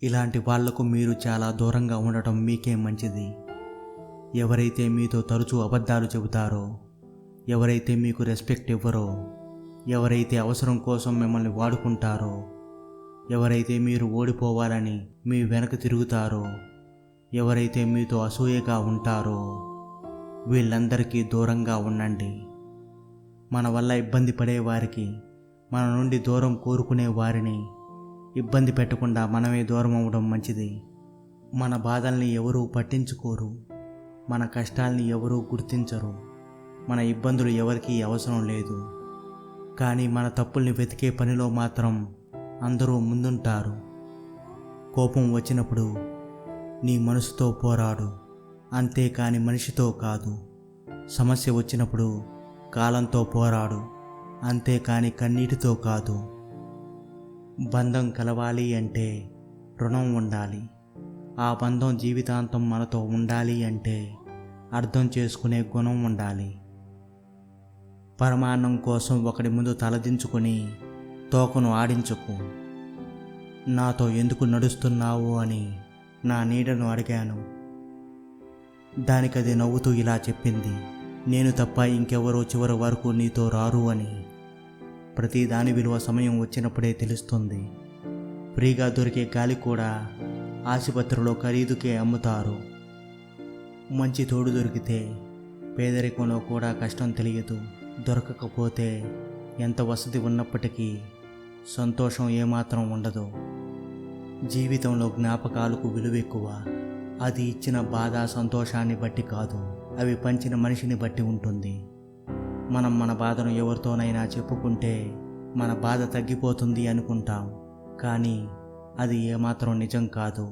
ఇలాంటి వాళ్లకు మీరు చాలా దూరంగా ఉండటం మీకే మంచిది. ఎవరైతే మీతో తరచూ అబద్ధాలు చెబుతారో, ఎవరైతే మీకు రెస్పెక్ట్ ఇవ్వరో, ఎవరైతే అవసరం కోసం మిమ్మల్ని వాడుకుంటారో, ఎవరైతే మీరు ఓడిపోవాలని మీ వెనక తిరుగుతారో, ఎవరైతే మీతో అసూయగా ఉంటారో వీళ్ళందరికీ దూరంగా ఉండండి. మన వల్ల ఇబ్బంది పడేవారికి, మన నుండి దూరం కోరుకునే వారిని ఇబ్బంది పెట్టకుండా మనమే దూరం అవ్వడం మంచిది. మన బాధల్ని ఎవరూ పట్టించుకోరు, మన కష్టాల్ని ఎవరూ గుర్తించరు, మన ఇబ్బందులు ఎవరికీ అవసరం లేదు. కానీ మన తప్పుల్ని వెతికే పనిలో మాత్రం అందరూ ముందుంటారు. కోపం వచ్చినప్పుడు నీ మనసుతో పోరాడు, అంతేకాని మనిషితో కాదు. సమస్య వచ్చినప్పుడు కాలంతో పోరాడు, అంతేకాని కన్నీటితో కాదు. బంధం కలవాలి అంటే రుణం ఉండాలి. ఆ బంధం జీవితాంతం మనతో ఉండాలి అంటే అర్థం చేసుకునే గుణం ఉండాలి. పరమాన్నం కోసం ఒకడి ముందు తలదించుకొని తోకను ఆడించకు. నాతో ఎందుకు నడుస్తున్నావు అని నా నీడను అడిగాను. దానికది నవ్వుతూ ఇలా చెప్పింది, నేను తప్ప ఇంకెవరో చివరి వరకు నీతో రారు అని. ప్రతి దాని విలువ సమయం వచ్చినప్పుడే తెలుస్తుంది. ఫ్రీగా దొరికే గాలి కూడా ఆసుపత్రిలో ఖరీదుకే అమ్ముతారు. మంచి తోడు దొరికితే పేదరికంలో కూడా కష్టం తెలియదు. దొరకకపోతే ఎంత వసతి ఉన్నప్పటికీ సంతోషం ఏమాత్రం ఉండదు. జీవితంలో జ్ఞాపకాలకు విలువ ఎక్కువ. అది ఇచ్చిన బాధ సంతోషాన్ని బట్టి కాదు, అవి పంచిన మనిషిని బట్టి ఉంటుంది. మనం మన బాధను ఎవరితోనైనా చెప్పుకుంటే మన బాధ తగ్గిపోతుంది అనుకుంటాం, కానీ అది ఏమాత్రం నిజం కాదు.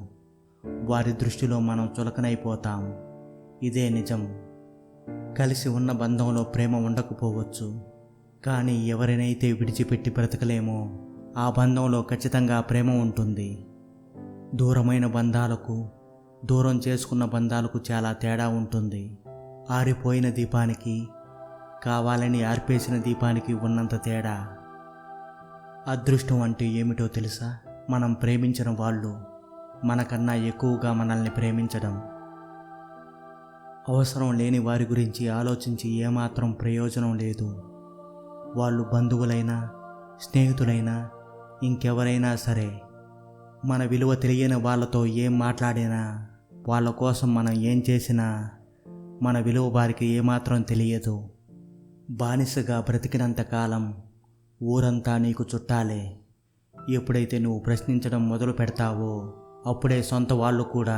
వారి దృష్టిలో మనం చులకనైపోతాం. ఇదే నిజం. కలిసి ఉన్న బంధంలో ప్రేమ ఉండకపోవచ్చు, కానీ ఎవరినైతే విడిచిపెట్టి బ్రతకలేమో ఆ బంధంలో ఖచ్చితంగా ప్రేమ ఉంటుంది. దూరమైన బంధాలకు, దూరం చేసుకున్న బంధాలకు చాలా తేడా ఉంటుంది. ఆరిపోయిన దీపానికి, కావాలని ఆర్పేసిన దీపానికి ఉన్నంత తేడా. అదృష్టం అంటే ఏమిటో తెలుసా? మనం ప్రేమించిన వాళ్ళు మనకన్నా ఎక్కువగా మనల్ని ప్రేమించడం. అవసరం లేని వారి గురించి ఆలోచించి ఏమాత్రం ప్రయోజనం లేదు. వాళ్ళు బంధువులైనా, స్నేహితులైనా, ఇంకెవరైనా సరే, మన విలువ తెలియని వాళ్ళతో ఏం మాట్లాడినా, వాళ్ళ కోసం మనం ఏం చేసినా మన విలువ వారికి ఏమాత్రం తెలియదు. బానిసగా బ్రతికినంతకాలం ఊరంతా నీకు చుట్టాలే. ఎప్పుడైతే నువ్వు ప్రశ్నించడం మొదలు పెడతావో అప్పుడే సొంత వాళ్ళు కూడా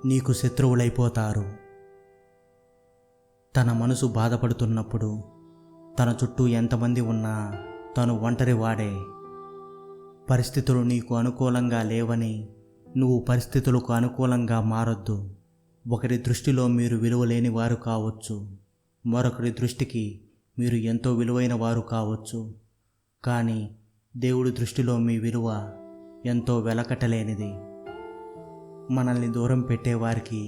నీకు శత్రువులైపోతారు. తన మనసు బాధపడుతున్నప్పుడు తన చుట్టూ ఎంతమంది ఉన్నా తను ఒంటరివాడే. పరిస్థితులు నీకు అనుకూలంగా లేవని నువ్వు పరిస్థితులకు అనుకూలంగా మారొద్దు. ఒకరి దృష్టిలో మీరు విలువలేని వారు కావచ్చు, మరొకరి దృష్టికి మీరు ఎంతో విలువైన వారు కావచ్చు. కానీ దేవుడి దృష్టిలో మీ విలువ ఎంతో వెలకట్టలేనిది. మనల్ని దూరం పెట్టేవారికి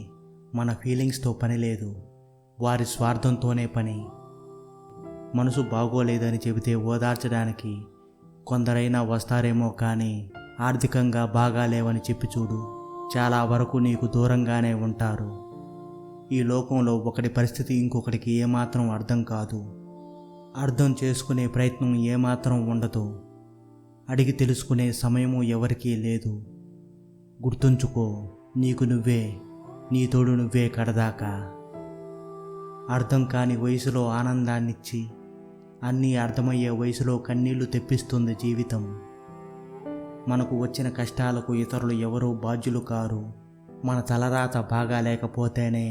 మన ఫీలింగ్స్తో పని లేదు, వారి స్వార్థంతోనే పని. మనసు బాగోలేదని చెబితే ఓదార్చడానికి కొందరైనా వస్తారేమో, కానీ ఆర్థికంగా బాగాలేవని చెప్పి చూడు, చాలా వరకు నీకు దూరంగానే ఉంటారు. ఈ లోకంలో ఒకటి పరిస్థితి ఇంకొకటికి ఏమాత్రం అర్థం కాదు. అర్థం చేసుకునే ప్రయత్నం ఏమాత్రం ఉండదు. అడిగి తెలుసుకునే సమయము ఎవరికీ లేదు. గుర్తుంచుకో, నీకు నువ్వే, నీ తోడు నువ్వే కడదాకా. అర్థం కాని వయసులో ఆనందాన్నిచ్చి అన్నీ అర్థమయ్యే వయసులో కన్నీళ్లు తెప్పిస్తుంది జీవితం. మనకు వచ్చిన కష్టాలకు ఇతరులు ఎవరూ బాధ్యులు కారు. మన తలరాత బాగా లేకపోతేనే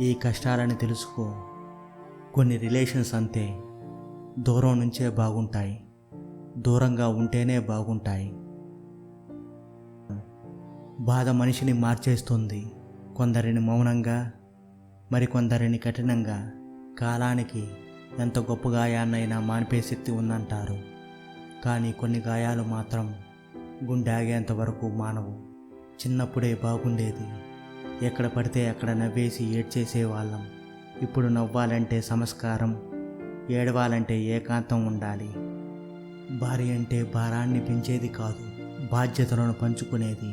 ఈ కష్టాలని తెలుసుకో. కొన్ని రిలేషన్స్ అంతే, దూరం నుంచే బాగుంటాయి, దూరంగా ఉంటేనే బాగుంటాయి. బాధ మనిషిని మార్చేస్తుంది, కొందరిని మౌనంగా, మరికొందరిని కఠినంగా. కాలానికి ఎంత గొప్ప గాయాన్నైనా మాన్పే శక్తి ఉందంటారు, కానీ కొన్ని గాయాలు మాత్రం గుండె ఆగేంత వరకు మానవు. చిన్నప్పుడే బాగుండేది, ఎక్కడ పడితే అక్కడ నవ్వేసి ఏడ్చేసేవాళ్ళం. ఇప్పుడు నవ్వాలంటే సంస్కారం, ఏడవాలంటే ఏకాంతం ఉండాలి. భార్య అంటే భారాన్ని పెంచేది కాదు, బాధ్యతలను పంచుకునేది.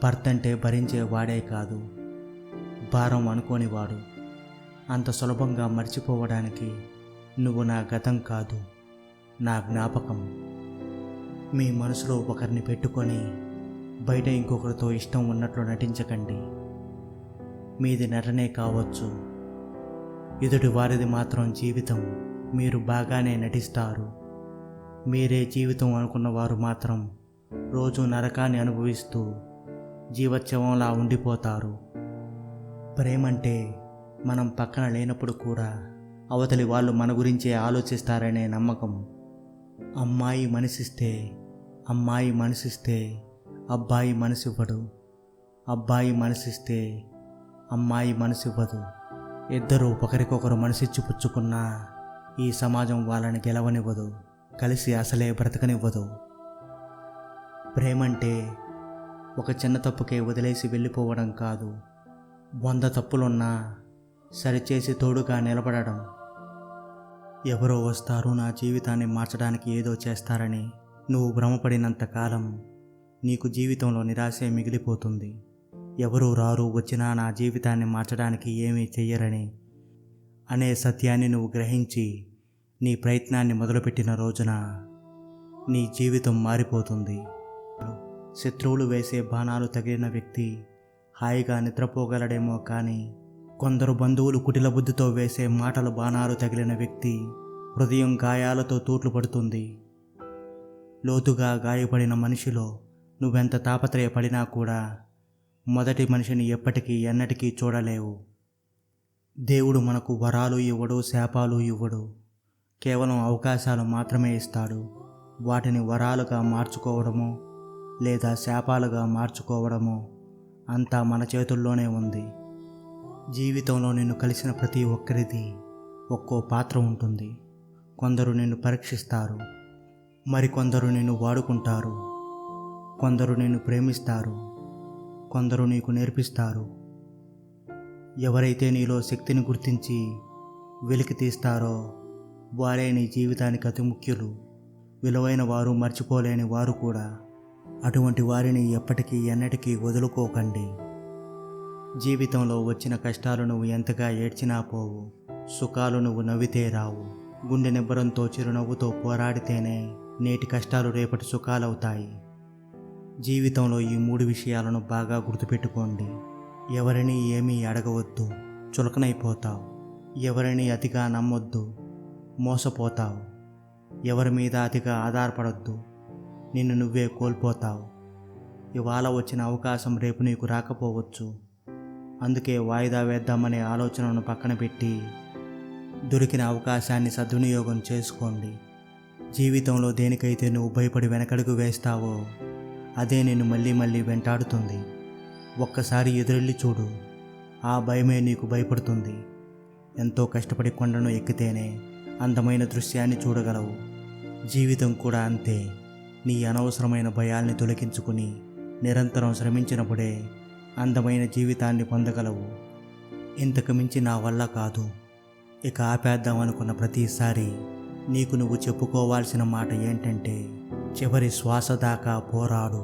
భర్త అంటే భరించేవాడే కాదు, భారం అనుకోనివాడు. అంత సులభంగా మర్చిపోవడానికి నువ్వు నా గతం కాదు, నా జ్ఞాపకం. మీ మనసులో ఒకరిని పెట్టుకొని బయట ఇంకొకరితో ఇష్టం ఉన్నట్లు నటించకండి. మీది నటనే కావచ్చు, ఎదుటి వారిది మాత్రం జీవితం. మీరు బాగానే నటిస్తారు. మీరే జీవితం అనుకున్న వారు మాత్రం రోజు నరకాన్ని అనుభవిస్తూ జీవోత్సవంలా ఉండిపోతారు. ప్రేమంటే మనం పక్కన లేనప్పుడు కూడా అవతలి వాళ్ళు మన గురించే ఆలోచిస్తారనే నమ్మకం. అమ్మాయి మనసిస్తే అబ్బాయి మనసివ్వడు, అబ్బాయి మనసిస్తే అమ్మాయి మనసివ్వదు. ఇద్దరూ ఒకరికొకరు మనసిచ్చి పుచ్చుకున్నా ఈ సమాజం వాళ్ళని గెలవనివ్వదు, కలిసి అసలే బ్రతకనివ్వదు. ప్రేమంటే ఒక చిన్న తప్పుకే వదిలేసి వెళ్ళిపోవడం కాదు, 100 తప్పులున్నా సరిచేసి తోడుగా నిలబడడం. ఎవరో వస్తారు నా జీవితాన్ని మార్చడానికి ఏదో చేస్తారని నువ్వు భ్రమపడినంతకాలం నీకు జీవితంలో నిరాశే మిగిలిపోతుంది. ఎవరూ రారు, వచ్చినా నా జీవితాన్ని మార్చడానికి ఏమీ చెయ్యరని అనే సత్యాన్ని నువ్వు గ్రహించి నీ ప్రయత్నాన్ని మొదలుపెట్టిన రోజున నీ జీవితం మారిపోతుంది. శత్రువులు వేసే బాణాలు తగిలిన వ్యక్తి హాయిగా నిద్రపోగలడేమో కానీ కొందరు బంధువులు కుటిల బుద్ధితో వేసే మాటలు బాణాలు తగిలిన వ్యక్తి హృదయం గాయాలతో తూట్లు పడుతుంది. లోతుగా గాయపడిన మనిషిలో నువ్వెంత తాపత్రయపడినా కూడా మొదటి మనిషిని ఎన్నటికీ చూడలేవు. దేవుడు మనకు వరాలు ఇవ్వడు, శాపాలు ఇవ్వడు, కేవలం అవకాశాలు మాత్రమే ఇస్తాడు. వాటిని వరాలుగా మార్చుకోవడమో లేదా శాపాలుగా మార్చుకోవడమో అంతా మన చేతుల్లోనే ఉంది. జీవితంలో నిన్ను కలిసిన ప్రతి ఒక్కరిది ఒక్కో పాత్ర ఉంటుంది. కొందరు నిన్ను పరీక్షిస్తారు, మరికొందరు నిన్ను వాడుకుంటారు, కొందరు నిన్ను ప్రేమిస్తారు, కొందరు నీకు నేర్పిస్తారు. ఎవరైతే నీలో శక్తిని గుర్తించి వెలికి తీస్తారో వారే నీ జీవితానికి అతి ముఖ్యులు, విలువైన వారు, మర్చిపోలేని వారు కూడా. అటువంటి వారిని ఎన్నటికీ వదులుకోకండి. జీవితంలో వచ్చిన కష్టాలు నువ్వు ఎంతగా ఏడ్చినా పోవు, సుఖాలు నువ్వు నవ్వితే రావు. గుండె నిబ్బరంతో చిరునవ్వుతో పోరాడితేనే నేటి కష్టాలు రేపటి సుఖాలవుతాయి. జీవితంలో ఈ 3 విషయాలను బాగా గుర్తుపెట్టుకోండి. ఎవరిని ఏమీ అడగవద్దు, చులకనైపోతావు. ఎవరిని అతిగా నమ్మొద్దు, మోసపోతావు. ఎవరి మీద అతిగా ఆధారపడొద్దు, నిన్ను నువ్వే కోల్పోతావు. ఇవాళ వచ్చిన అవకాశం రేపు నీకు రాకపోవచ్చు. అందుకే వాయిదా వేద్దామనే ఆలోచనను పక్కన పెట్టి దొరికిన అవకాశాన్ని సద్వినియోగం చేసుకోండి. జీవితంలో దేనికైతే నువ్వు భయపడి వెనకడుగు వేస్తావో అదే నిన్ను మళ్ళీ వెంటాడుతుంది. ఒక్కసారి ఎదురెళ్ళి చూడు, ఆ భయమే నీకు భయపడుతుంది. ఎంతో కష్టపడి కొండను ఎక్కితేనే అందమైన దృశ్యాన్ని చూడగలవు. జీవితం కూడా అంతే. నీ అనవసరమైన భయాల్ని తొలగించుకుని నిరంతరం శ్రమించినప్పుడే అందమైన జీవితాన్ని పొందగలవు. ఇంతకు మించి నా వల్ల కాదు, ఇక ఆపేద్దాం అనుకున్న ప్రతిసారి నీకు నువ్వు చెప్పుకోవాల్సిన మాట ఏంటంటే, చివరి శ్వాస దాకా పోరాడు.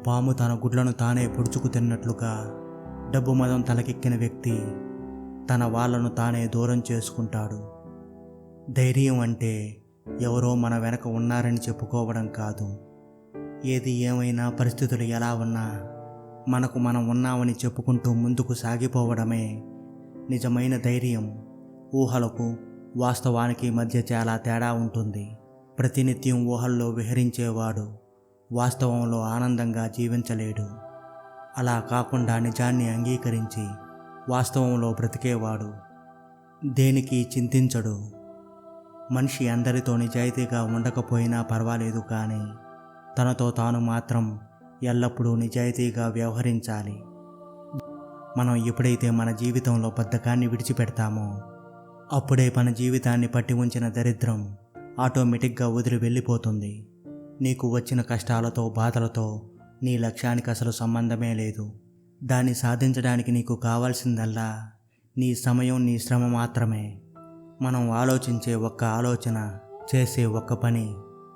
పాము తన గుడ్లను తానే పొడుచుకు తిన్నట్లుగా డబ్బు మదం తలకెక్కిన వ్యక్తి తన వాళ్ళను తానే దూరం చేసుకుంటాడు. ధైర్యం అంటే ఎవరో మన వెనక ఉన్నారని చెప్పుకోవడం కాదు. ఏది ఏమైనా, పరిస్థితులు ఎలా ఉన్నా మనకు మనం ఉన్నామని చెప్పుకుంటూ ముందుకు సాగిపోవడమే నిజమైన ధైర్యం. ఊహలకు వాస్తవానికి మధ్య చాలా తేడా ఉంటుంది. ప్రతినిత్యం ఊహల్లో విహరించేవాడు వాస్తవంలో ఆనందంగా జీవించలేడు. అలా కాకుండా నిజాన్ని అంగీకరించి వాస్తవంలో బ్రతికేవాడు దేనికి చింతించడు. మనిషి అందరితో నిజాయితీగా ఉండకపోయినా పర్వాలేదు, కానీ తనతో తాను మాత్రం ఎల్లప్పుడూ నిజాయితీగా వ్యవహరించాలి. మనం ఎప్పుడైతే మన జీవితంలో బద్ధకాన్ని విడిచిపెడతామో అప్పుడే మన జీవితాన్ని పట్టి ఉంచిన దరిద్రం ఆటోమేటిక్గా వదిలి వెళ్ళిపోతుంది. నీకు వచ్చిన కష్టాలతో, బాధలతో నీ లక్ష్యానికి అసలు సంబంధమే లేదు. దాన్ని సాధించడానికి నీకు కావాల్సిందల్లా నీ సమయం, నీ శ్రమ మాత్రమే. మనం ఆలోచించే ఒక్క ఆలోచన, చేసే ఒక్క పని,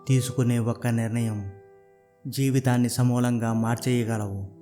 తీసుకునే ఒక్క నిర్ణయం జీవితాన్ని సమూలంగా మార్చేయగలవు.